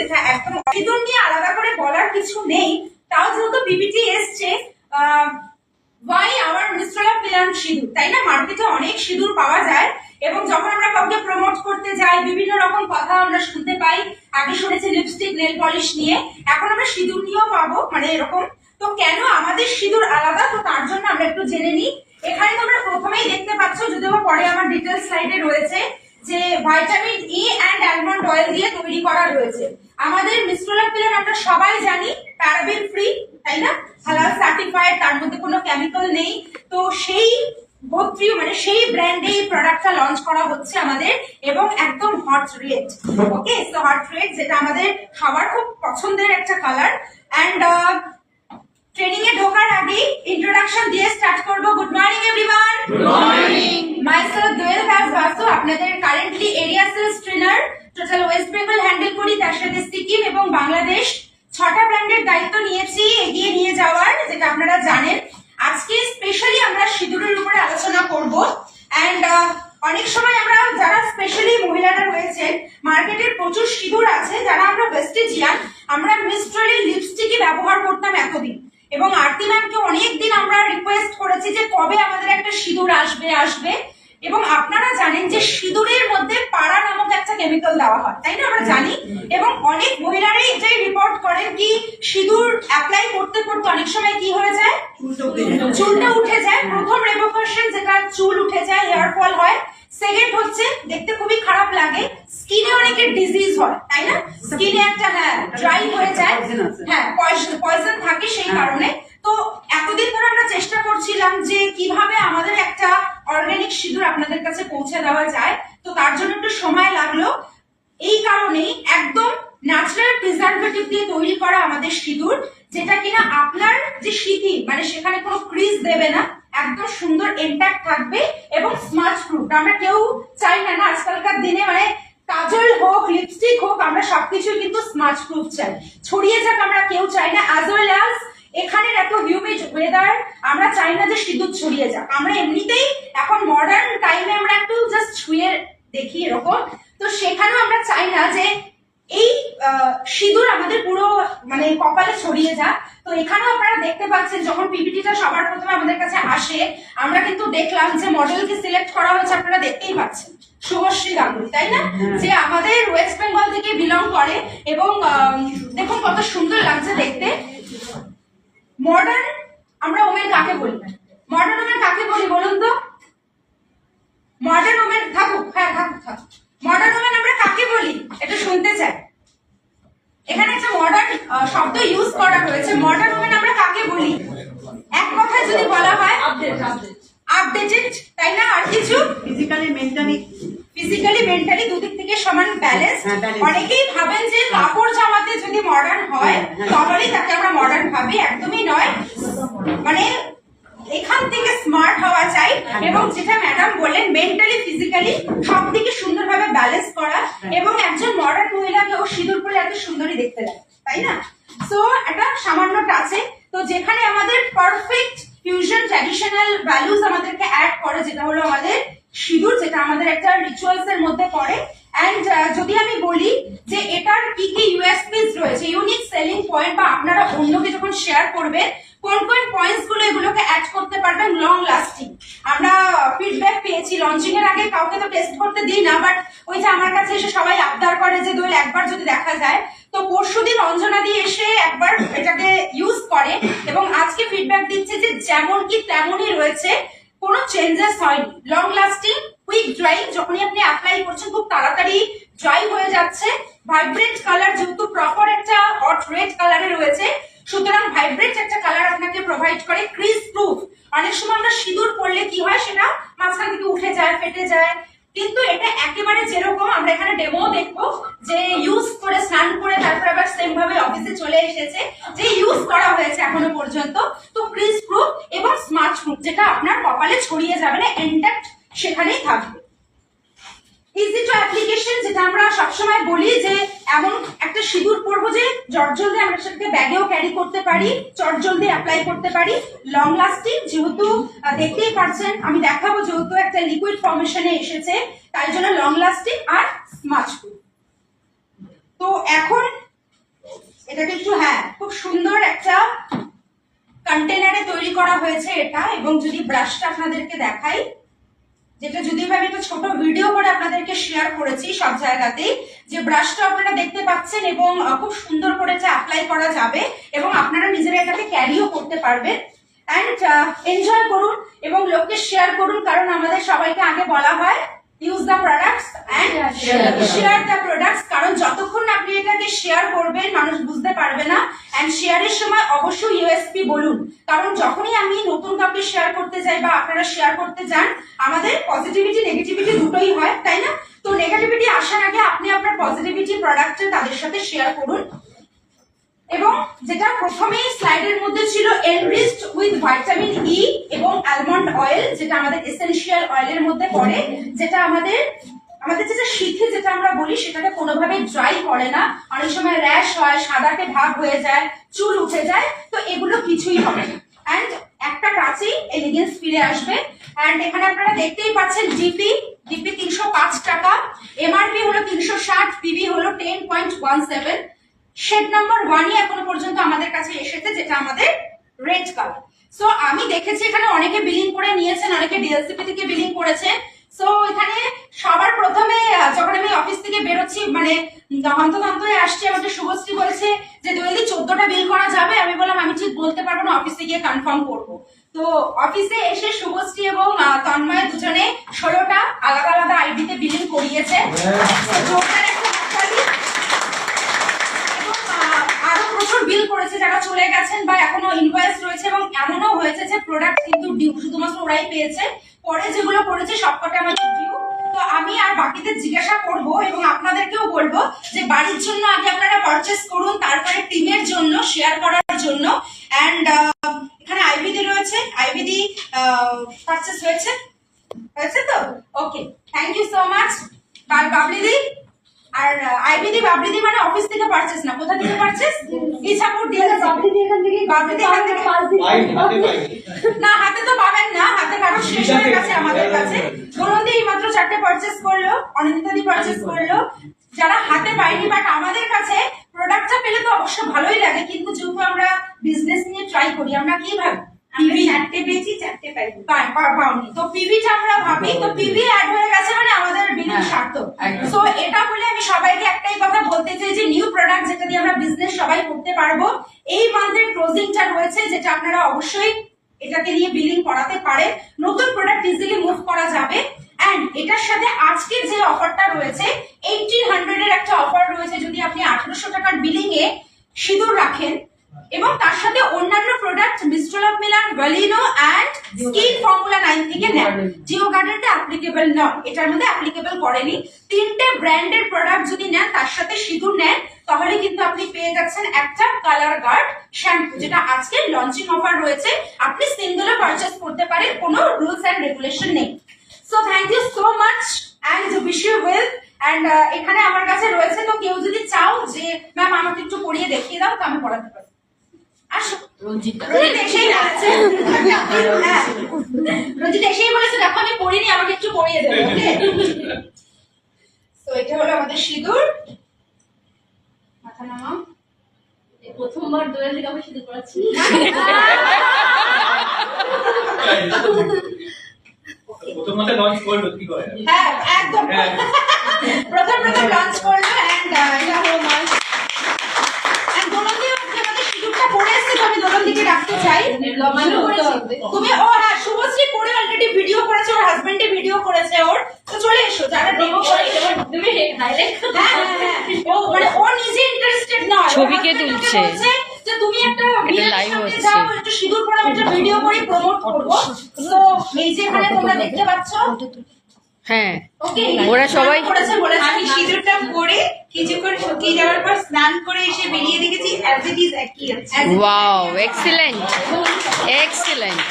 যেটা একদম সিঁদুর নিয়ে আলাদা করে বলার কিছু নেই, তাও যেহেতু পিপিটি এসছে ওয়াই আওয়ার মিস্ট্রাল প্লেন সিঁদুর, তাই না? মার্কেটে অনেক সিঁদুর পাওয়া যায় এবং যখন আমরা কাউকে প্রমোট করতে যাই বিভিন্ন রকম কথা আমরা শুনতে পাই। আগে শুনেছি লিপস্টিক নেল পলিশ নিয়ে, এখন আমরা সিঁদুর নিয়েও পাবো, মানে এরকম। তো কেন আমাদের সিঁদুর আলাদা, তো তার জন্য আমরা একটু জেনে নিই। এখানে তোমরা প্রথমেই দেখতে পাচ্ছ, যদিও পরে আমার ডিটেলস স্লাইডে রয়েছে, যে vitamin E and almond oil দিয়ে তৈরি করা রয়েছে। আমাদের মিস্ট্রাল প্লেন আমরা সবাই জানি প্যারাবেন ফ্রি, তাই না? হালাল সার্টিফাইড, তার মধ্যে কোনো কেমিক্যাল নেই। তো সেই গোত্রীয় মানে সেই ব্র্যান্ডে এই প্রোডাক্টটা লঞ্চ করা হচ্ছে আমাদের, এবং একদম হট রেড। ওকে, সো হট রেড যেটা আমাদের সবার খুব পছন্দের একটা কালার। অ্যান্ড ট্রেনিং এ ঢোকার আগে ইন্ট্রোডাকশন দিয়ে স্টার্ট করব। Good morning everyone. Good morning. Myself Doyel Das Basu, আপনাদের currently area sales trainer. Total West Bengal handle করি, তার সাথে সিকিম এবং বাংলাদেশ 6টা ব্র্যান্ডের দায়িত্ব নিয়েছি এগিয়ে নিয়ে যাওয়ার, যেটা আপনারা জানেন। আজকে স্পেশালি আমরা সিঁদুরের উপরে আলোচনা করব। অ্যান্ড অনেক সময় আমরা যারা স্পেশালি মহিলারা রয়েছেন, মার্কেটের প্রচুর সিঁদুর আছে যারা আমরা ওয়েস্টেজিয়ান, আমরা মিস্ট্রালের লিপস্টিকই ব্যবহার করতাম এতদিন, এবং আরতি ম্যামকে অনেকদিন আমরা রিকোয়েস্ট করেছি যে কবে আমাদের একটা সিঁদুর আসবে। এবং আপনারা জানেন যে সিঁদুরের মধ্যে পাড়া নামক একটা কেমিক্যাল দেওয়া হয়, তাই না? আমরা জানি। এবং অনেক মহিলারাই এটাই রিপোর্ট করেন কি সিঁদুর অ্যাপ্লাই করতে করতে অনেক সময় কি হয়ে যায়, চুলটা উঠে যায়। প্রথম রেপোকেশন যেটা, চুল উঠে যায়, হেয়ার ফল হয়। সেকেন্ড হচ্ছে দেখতে খুবই খারাপ লাগে, স্কিনে অনেকের ডিজিজ হয়, তাই না? স্কিনে একটা ড্রাই হয়ে যায়, হ্যাঁ পয়জন থাকে সেই কারণে। তো এতদিন ধরে আমরা চেষ্টা করছিলাম যে কিভাবে আমাদের একটা অর্গানিক সিঁদুর আপনাদের কাছে পৌঁছে দেওয়া যায়, তো তার জন্য একটু সময় লাগলো। এই কারণেই একদম ন্যাচারাল প্রিজারভেটিভ দিয়ে তৈরি করা আমাদের সিঁদুর, যেটা কিনা আপনার যে সিঁথি মানে সেখানে কোনো ক্রিজ দেবে না, একদম সুন্দর ইম্প্যাক্ট থাকবে এবং স্মাচ প্রুফ। আমরা কেউ চাই না না আজকালকার দিনে, মানে কাজল হোক লিপস্টিক হোক, আমরা সবকিছু কিন্তু স্মাচ প্রুফ চাই, ছড়িয়ে যাক আমরা কেউ চাই না। অ্যাজ ওয়েল অ্যাজ এখানের এত হিউমিড ওয়েদার, আমরা চাই না যে সিঁদুর ছড়িয়ে যাক। আমরা এমনিতেই এখন মডার্ন টাইমে আমরা একটু জাস্ট ছুঁয়ে দেখি এরকম, তো সেখানেও আমরা চাই না যে এই সিঁদুর আমাদের পুরো মানে কপালে ছড়িয়ে যাক। তো এখানেও আপনারা দেখতে পাচ্ছেন, যখন পিপিটিটা সবার প্রথমে আমাদের কাছে আসে, আমরা কিন্তু দেখলাম যে মডেলকে সিলেক্ট করা হয়েছে, আপনারা দেখতেই পাচ্ছেন শুভশ্রী গাঙ্গুলি, তাই না? যে আমাদের ওয়েস্ট বেঙ্গল থেকে বিলং করে, এবং দেখুন কত সুন্দর লাগছে দেখতে। মডার্ন আমরা ওমেন কাকে বলি? মডার্ন ওমেন কাকে বলি বলুন তো? মডার্ন ওমেন থাকুক, হ্যাঁ থাকুক। মডার্ন ওমেন আমরা কাকে বলি এটা শুনতে চাই। এখানে একটা মডার্ন শব্দ ইউজ করা হয়েছে। মডার্ন ওমেন আমরা কাকে বলি? এক কথায় যদি বলা হয় আপডেটেড, তাই না? আর কিছু ফিজিক্যালি মেন্টালি দুদিক থেকে সমান ব্যালেন্স। অনেকেই ভাবেন যে কাপড় জামাতে যদি মডার্ন হয় তাহলেই তাকে আমরা মডার্ন ভাবি, একদমই নয়। মানে এখান থেকে স্মার্ট হওয়া চাই, এবং যেটা ম্যাডাম বললেন মেন্টালি ফিজিক্যালি সব দিকে সুন্দরভাবে ব্যালেন্স করা, এবং একজন মডার্ন মহিলাকেও সিঁদুর পরে এত সুন্দরী দেখতে লাগে, তাই না? সো একটা সামান্য টাচে, তো যেখানে আমাদের পারফেক্ট ফিউশন ট্র্যাডিশনাল ভ্যালুজ আমাদেরকে অ্যাড করে, যেটা হলো আমাদের সিঁদুর, যেটা আমাদের একটা রিচুয়ালস এর মধ্যে পড়ে। অ্যান্ড যদি আমি বলি যে এটার কি কি ইউএসপিস রয়েছে, ইউনিক সেলিং পয়েন্ট, বা আপনারা অন্যকে যখন শেয়ার করবেন কোন কোন পয়েন্টস গুলো এগুলোকে অ্যাড করতে পারবেন লং লাস্টিং। আমরা ফিডব্যাক পেয়েছি লঞ্চিং এর আগে, কাউকে তো টেস্ট করতে দিই না, বাট ওই যে আমার কাছে এসে সবাই আবদার করে যে দোয়েল একবার যদি দেখা যায়, তো পরশুদিন অঞ্জনা দিয়ে এসে একবার এটাকে ইউজ করে, এবং আজকে ফিডব্যাক দিচ্ছে যে যেমন কি তেমনই রয়েছে, কোনো চেঞ্জেস হয়নি। লং লাস্টিং, কুইক ড্রাই, যখনই আপনি অ্যাপ্লাই করছেন খুব তাড়াতাড়ি ড্রাই হয়ে যাচ্ছে। ভাইব্রেন্ট কালার, যেহেতু প্রপার একটা হট রেড কালারে রয়েছে, সুতরাং ভাইব্রেন্ট একটা কালার আপনাকে প্রোভাইড করে। ক্রিজ প্রুফ, অনেক সময় আমরা সিঁদুর পরলে কি হয় সেটা মাঝখান থেকে উঠে যায়, ফেটে যায়, কিন্তু এটা একেবারে যেরকম আমরা এখানে ডেমো দেখবো যে ইউজ করে স্নান করে তারপর আবার সেম ভাবে অফিসে চলে এসেছে, যে ইউজ করা হয়েছে এখনো পর্যন্ত। তো ক্রিজ প্রুফ এবং স্মার্ট প্রুফ, যেটা আপনার কপালে ছড়িয়ে যাবে না, ইনট্যাক্ট সেখানেই থাকবে। ইজি টু অ্যাপ্লিকেশন, যেটা আমরা সবসময় বলি যে এমন একটা সিঁদুর পরবো যে চটজলদি আমরা সেটাকে ব্যাগেও ক্যারি করতে পারি, চটজলদি অ্যাপ্লাই করতে পারি। লং লাস্টিং, যেহেতু দেখতেই পাচ্ছেন আমি দেখাবো, যেহেতু একটা লিকুইড ফর্মেশনে এসেছে তাই জন্য লং লাস্টিং আর স্মাচ প্রুফ। তো এখন এটাকে একটু, হ্যাঁ, খুব সুন্দর একটা কন্টেনারে তৈরি করা হয়েছে এটা। এবং যদি ব্রাশটা আপনাদেরকে দেখাই, যেটা যদিও আমি একটা ছোট ভিডিও করে আপনাদেরকে শেয়ার করেছি সব জায়গাতেই, যে ব্রাশটা আপনারা দেখতে পাচ্ছেন এবং খুব সুন্দর করে এটা অ্যাপ্লাই করা যাবে এবং আপনারা নিজেরা এটাকে ক্যারিও করতে পারবেন। অ্যান্ড এনজয় করুন এবং লোককে শেয়ার করুন, কারণ আমাদের সবাইকে আগে বলা হয় use the products and share the products, কারণ যতক্ষণ আপনি এটাকে শেয়ার করবেন মানুষ বুঝতে পারবে না। অ্যান্ড শেয়ারের সময় অবশ্যই ইউএসপি বলুন, কারণ যখনই আমি নতুন কাউকে শেয়ার করতে যাই বা আপনারা শেয়ার করতে যান, আমাদের পজিটিভিটি নেগেটিভিটি দুটোই হয়, তাই না? তো নেগেটিভিটি আসার আগে আপনি আপনার পজিটিভিটি প্রোডাক্টটা তাদের সাথে শেয়ার করুন। এবং যেটা প্রথমেই স্লাইডের মধ্যে ছিল, এনরিচড উইথ ভিটামিন ই এবং আলমন্ড অয়েল, যেটা আমাদের এসেনশিয়াল অয়েলের মধ্যে পড়ে, যেটা আমাদের যেটা শীতে যেটা আমরা বলি সেটাকে কোনোভাবে ড্রাই করে না। অনেক সময় র্যাশ হয়, সাদাটে ভাব হয়ে যায়, চুল উঠে যায়, তো এগুলো কিছুই হবে না। অ্যান্ড একটা কাছেই এলিগেন্স ফিরে আসবে। অ্যান্ড এখানে আপনারা দেখতেই পাচ্ছেন ডিপি 305 টাকা, এমআরপি হলো 360, পিবি হলো 10.17, শেড নাম্বার 1ই এখনো পর্যন্ত আমাদের কাছে এসেছে, যেটা আমাদের রেড কালার। সো আমি দেখেছি এখানে অনেকে বিলিং করে নিয়েছেন, অনেকে ডিএলসিপি থেকে বিলিং করেছেন। সো এখানে সবার প্রথমে যখন আমি অফিস থেকে বেরোচ্ছি, মানে হন্তদন্ত হয়ে আসছি, আমাকে শুভশ্রী বলেছে যে দোয়েলি 14টা বিল করা যাবে। আমি বললাম আমি ঠিক বলতে পারবো না, অফিসে গিয়ে কনফার্ম করবো। তো অফিসে এসে শুভশ্রী এবং তন্ময় দুজনে 16টা আলাদা আলাদা আইডিতে বিলিং করিয়েছে। আরো প্রচুর বিল করেছে যারা চলে গেছেন বা এখনো ইনভয়েস রয়েছে, এবং এমনও হয়েছে যে প্রোডাক্ট কিন্তু ডিউ শুধুমাত্র ওরাই পেয়েছে, পরে যেগুলো করেছে সবকটা আমাদের ডিউ। তো আমি আর বাকিদের জিজ্ঞাসা করব এবং আপনাদেরকেও বলবো যে বাড়ির জন্য আগে আপনারা পারচেস করুন, তারপরে টিমের জন্য শেয়ার করার জন্য। অ্যান্ড এখানে আইভিডি রয়েছে, আইভিডি পারচেস হয়েছে তো? Okay, thank you so much. বাবলিদি আর আইবিডি, বাবলিদি মানে অফিস থেকে পারচেস না, কোথা থেকে পারচেস? ইছাপুর ডিএলএস। বাবলিদি এখান থেকে না, হাতে তো পাবেন না, হাতে কারো শেষ হয়ে গেছে আমাদের কাছে। দোলনদি মাত্র 4টে পারচেস করলো, অনিন্দিতাদি পারচেস করলো, যারা হাতে পাইনি। বাট আমাদের কাছে প্রোডাক্টটা পেলে তো অবশ্য ভালোই লাগে, কিন্তু যেহেতু আমরা বিজনেস নিয়ে ট্রাই করি, আমরা কি ভাবি পিভি 4টে পেয়েছি, 4টে পাইনি, তো পিভিটা আমরা ভাবি, তো পিভি অ্যাড হয়ে গেছে মানে আমাদের বিলিং সার্থক। সো এটা বলে আমি সবাইকে একটাই কথা বলতে চাই যে নিউ প্রোডাক্ট যেটা দিয়ে আমরা বিজনেস সবাই করতে পারবো, এই মান্থের ক্লোজিংটা রয়েছে, যেটা আপনারা অবশ্যই এটাকে নিয়ে বিলিং করাতে পারে। নতুন প্রোডাক্ট ইজিলি মুভ করা যাবে। এন্ড এটার সাথে আজকের যে অফারটা রয়েছে 1800 এর একটা অফার রয়েছে, যদি আপনি 1800 টাকার বিলিং এ সিঁদুর রাখেন এবং তার সাথে অন্যান্য প্রোডাক্ট মিস্ট্রল অফ মিলান, ভ্যালিনো এন্ড স্কিন ফর্মুলা 9 থেকে নেন। জিও গার্ডেনটা অ্যাপ্লিকেবল নয়, এটার মধ্যে অ্যাপ্লিকেবল করেনি। 3টে ব্র্যান্ডের প্রোডাক্ট যদি নেন, তার সাথে সিঁদুর নেন, তাহলে কিন্তু আপনি পেয়ে যাচ্ছেন একটা কালার গার্ড শ্যাম্পু, যেটা আজকে লঞ্চিং অফার রয়েছে। আপনি সিঙ্গেলও পারচেজ করতে পারেন, কোনো রুলস এন্ড রেগুলেশন নেই। So thank you so much and wish you well. And এখানে আমার কাছে রয়েছে, তো কেউ যদি চাও যে ম্যাম আমাকে একটু পরিয়ে দেখিয়ে দাও, তো আমি পড়াতে পারি। রঞ্জিত এসেই বলেছে, রঞ্জিত এসেই বলেছে দেখো আমি পড়িনি, আমাকে একটু পরিয়ে দেবো। ওকে, তো এটা হলো আমাদের সিঁদুর। মাথা নামাও। প্রথমবার দোয়েল থেকে আমি সিঁদুর পড়াচ্ছি। প্রথমবার লঞ্চ করলো কি করে? হ্যাঁ একদম, প্রথম লঞ্চ করলো। এন্ড এটা হলো মাই এন্ড দোলনদি আমাদের সিঁদুরটা পরে এসেছে, তো আমি দোলনদিকে রাখতে চাই। তুমি ও হ্যাঁ, শুভশ্রী পরে অলরেডি ভিডিও করেছে, ওর হাজবেন্ডে ভিডিও করেছে ওর। তো চলে এসো, যারা ডেমো করে তুমি হাইলাইট। হ্যাঁ ও মানে ও নিজে ইন্টারেস্টেড নয়, ছবিকে তুলছে যে তুমি একটা লাইভ সামনে হচ্ছে, যাও, একটু সিঁদুর পরে একটা ভিডিও করে প্রমোট করব। তো এই যে এখানে তোমরা দেখতে পাচ্ছ, হ্যাঁ ওকে, ওরা সবাই করেছে বলেছে। আমি সিঁদুরটা পরে কিছুক্ষণ শুকিয়ে যাওয়ার পর স্নান করে এসে বেরিয়ে দেখেছি অ্যাজ ইট ইজ একই আছে। Wow, excellent excellent.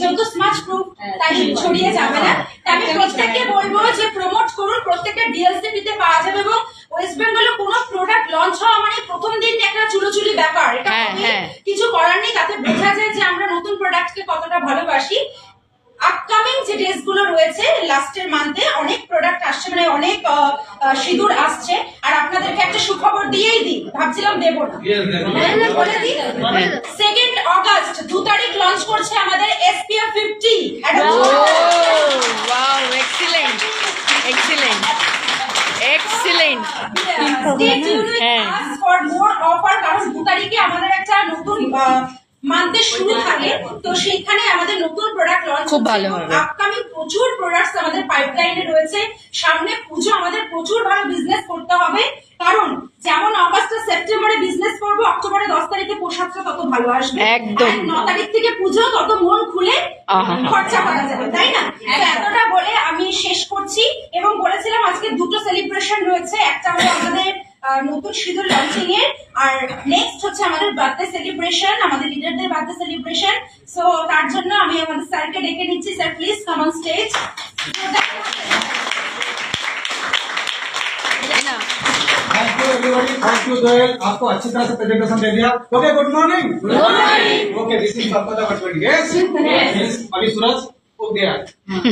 যেহেতু স্মাচ প্রুফ, তাই ছড়িয়ে যাবে না। আমি প্রত্যেককে বলবো যে প্রমোট করুন, প্রত্যেকটা ডিএলসিপি তে পাওয়া যাবে। এবং ওয়েস্ট বেঙ্গলে কোনো প্রোডাক্ট লঞ্চ হওয়া মানে প্রথম দিন একটা চুলোচুলি ব্যাপার, এটা কিছু করার নেই। তাতে বোঝা যায় যে আমরা নতুন প্রোডাক্টকে কতটা ভালোবাসি। আপকামিং যে ডেজ গুলো রয়েছে, লাস্টের মান্থে অনেক প্রোডাক্ট আসছে, মানে অনেক সিঁদুর আসছে। আর আপনাদেরকে একটা সুখবর একদম দেবো না। বলে দিই, 2nd অগস্ট 2 তারিখ লঞ্চ করছে আমাদের SPF 50 একটা ও wow excellent excellent excellent Stay tuned with হ্যাঁ। us for more offer, কারণ 2 তারিখে আমাদের একটা নতুন মান্থের শুরু থাকে, তো সেইখানে আমাদের নতুন প্রোডাক্ট লঞ্চ খুব ভালো হবে। আপকামিং প্রচুর প্রোডাক্টস আমাদের পাইপলাইনে রয়েছে, সামনে পুজো, আমাদের প্রচুর ভালো বিজনেস করতে হবে, কারণ যেমন অগস্ট সেপ্টেম্বরে বিজনেস করবো, অক্টোবরে 10 তারিখে পোশাকটা তত ভালো আসবে, একদম। 9 তারিখ থেকে পুজো, তত মন খুলে আহা। খরচা করা যাবে, তাই না? তো এতটা বলে আমি শেষ করছি, এবং বলেছিলাম আজকে দুটো সেলিব্রেশন রয়েছে, একটা হলো আমাদের নতুন সিঁদুর লঞ্চিং এর, আর নেক্সট হচ্ছে আমাদের বার্থডে সেলিব্রেশন, আমাদের লিডারদের বার্থডে সেলিব্রেশন। সো তার জন্য আমি আমাদের স্যারকে ডেকে নিচ্ছি। Sir please come on stage. না thank you everybody, thank you Doyel, आपको अच्छी तरह से प्रेजेंटेशन दे दिया। Okay, good morning. Good morning. Okay, this is Sampada Batwadi. Yes yes, अभी सूरज उग गया।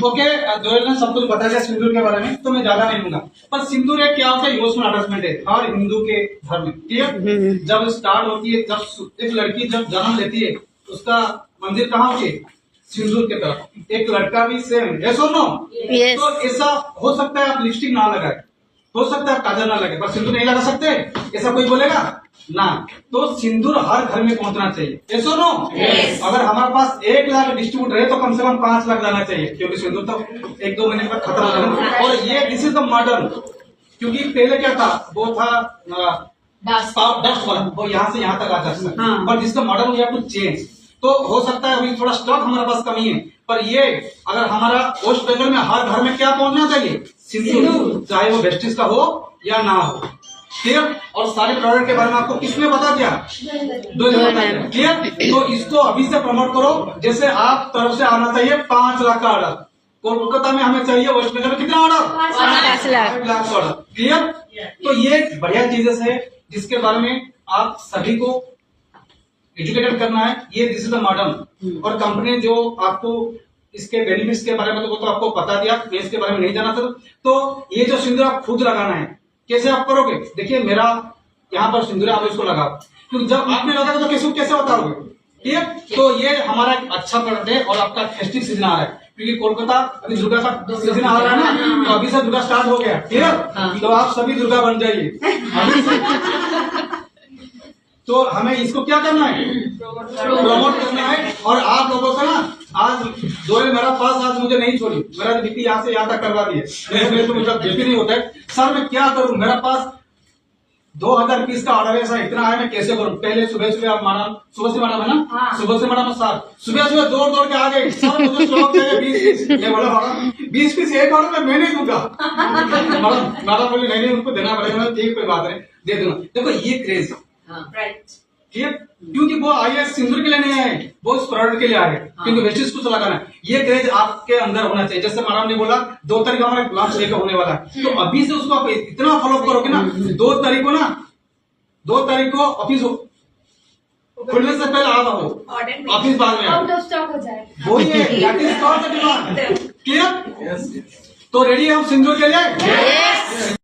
ओके, दोयल ने सब कुछ बता दिया सिंदूर के बारे में, तो मैं ज्यादा नहीं लूंगा। पर सिंदूर एक क्या होता है, इमोशनल अटैचमेंट है हर हिंदू के घर में, ठीक है? जब स्टार्ट होती है, जब एक लड़की जब जन्म लेती है, उसका मंदिर कहाँ होती है? सिंदूर के तरफ। एक लड़का भी सेम, यस और नो? Yes. तो ऐसा हो सकता है आप लिपस्टिक ना लगाए, हो सकता है काजल ना लगे, पर सिंदूर नहीं लगा सकते, ऐसा कोई बोलेगा ना? तो सिंदूर हर घर में पहुंचना चाहिए, यस और नो? अगर हमारे पास 1 लाख डिस्ट्रीब्यूट रहे तो कम से कम 5 लाख लाना चाहिए, क्योंकि सिंदूर तो 1-2 महीने बाद खत्म हो जाएगा। और ये दिस इज द मॉडर्न, क्योंकि पहले क्या था, वो था डस्ट वाला, वो यहाँ से यहाँ तक आ जाता है, और this the modern we have to change. तो हो सकता है अभी थोड़ा स्टॉक हमारे पास कमी है, पर ये अगर हमारा वेस्ट बंगाल में हर घर में क्या पहुंचना चाहिए? सिंदूर, चाहे वो वेस्टिज का हो या ना हो, क्लियर? और सारे प्रोडक्ट के बारे में आपको किसने बता दिया? दो क्लियर? तो इसको अभी से प्रमोट करो, जैसे आप तरफ से आना चाहिए 5 लाख का ऑर्डर, कोलकाता में हमें चाहिए वेस्ट बंगाल में कितना ऑर्डर? 5 लाख 5 लाख का ऑर्डर, क्लियर? तो ये बढ़िया चीजें है जिसके बारे में आप सभी को एजुकेटेड करना है। ये दिस इज द मॉडर्न, और कंपनी जो आपको इसके बेनिफिट्स के बारे में तो वो तो आपको बता दिया, मैं इसके बारे में नहीं जाना था। तो ये जो सिंदूर आप खुद लगाना है, कैसे आप करोगे? देखिए मेरा यहाँ पर सिंदूर है, आप इसको लगाओ, क्योंकि जब आपने लगाया तो कैसे बताओगे? ठीक है? तो ये हमारा एक अच्छा प्रोडक्ट है, और आपका फेस्टिव सीजन आ रहा है, क्योंकि कोलकाता अभी दुर्गा का सीजन आ रहा है ना, तो अभी से दुर्गा स्टार्ट हो गया, ठीक है? तो आप सभी दुर्गा बन जाइए अभी से। तो हमें इसको क्या करना है? प्रमोट करना है। और आप लोगों से ना, आज दोयल मेरा पास आज मुझे नहीं छोड़ी, मेरा बीपी यहाँ से यहाँ तक करवा दिए, मेरे तो मुझे बीपी नहीं होता है। सर मैं क्या करूं, मेरा पास 2000 पीस का ऑर्डर है सर, इतना है, मैं कैसे करूं? पहले सुबह आप मैडम, सुबह से मैडम है ना, सुबह से मैडम सर सुबह दौड़ के आ गए, सर मुझे स्टॉक चाहिए 20 पीस। मैं बोला मैडम 20 पीस एक ऑर्डर में मैं नहीं दूंगा। मैडम बोली नहीं उनको देना पड़ेगा। ठीक कोई बात नहीं, दे दूंगा। देखो ये क्रेज, রাইট। ठीक है? क्योंकि वो आए सिंदूर के लिए नहीं आए, वो इस प्रोडक्ट के लिए आए, क्योंकि वेस्टिज कुछ लगाना है। ये क्रेज आपके अंदर होना चाहिए। जैसे मैडम ने बोला 2 तारीख हमारा लॉन्च लेकर होने वाला है, तो अभी से उसको आप इतना फॉलो करोगे ना, 2 तारीख को ऑफिस खुलने से पहले आ जाओ, ऑफिस बाद में आउट ऑफ स्टॉक हो जाएगा। वही है, that is called the demand. Clear? तो रेडी है हम सिंदूर के लिए?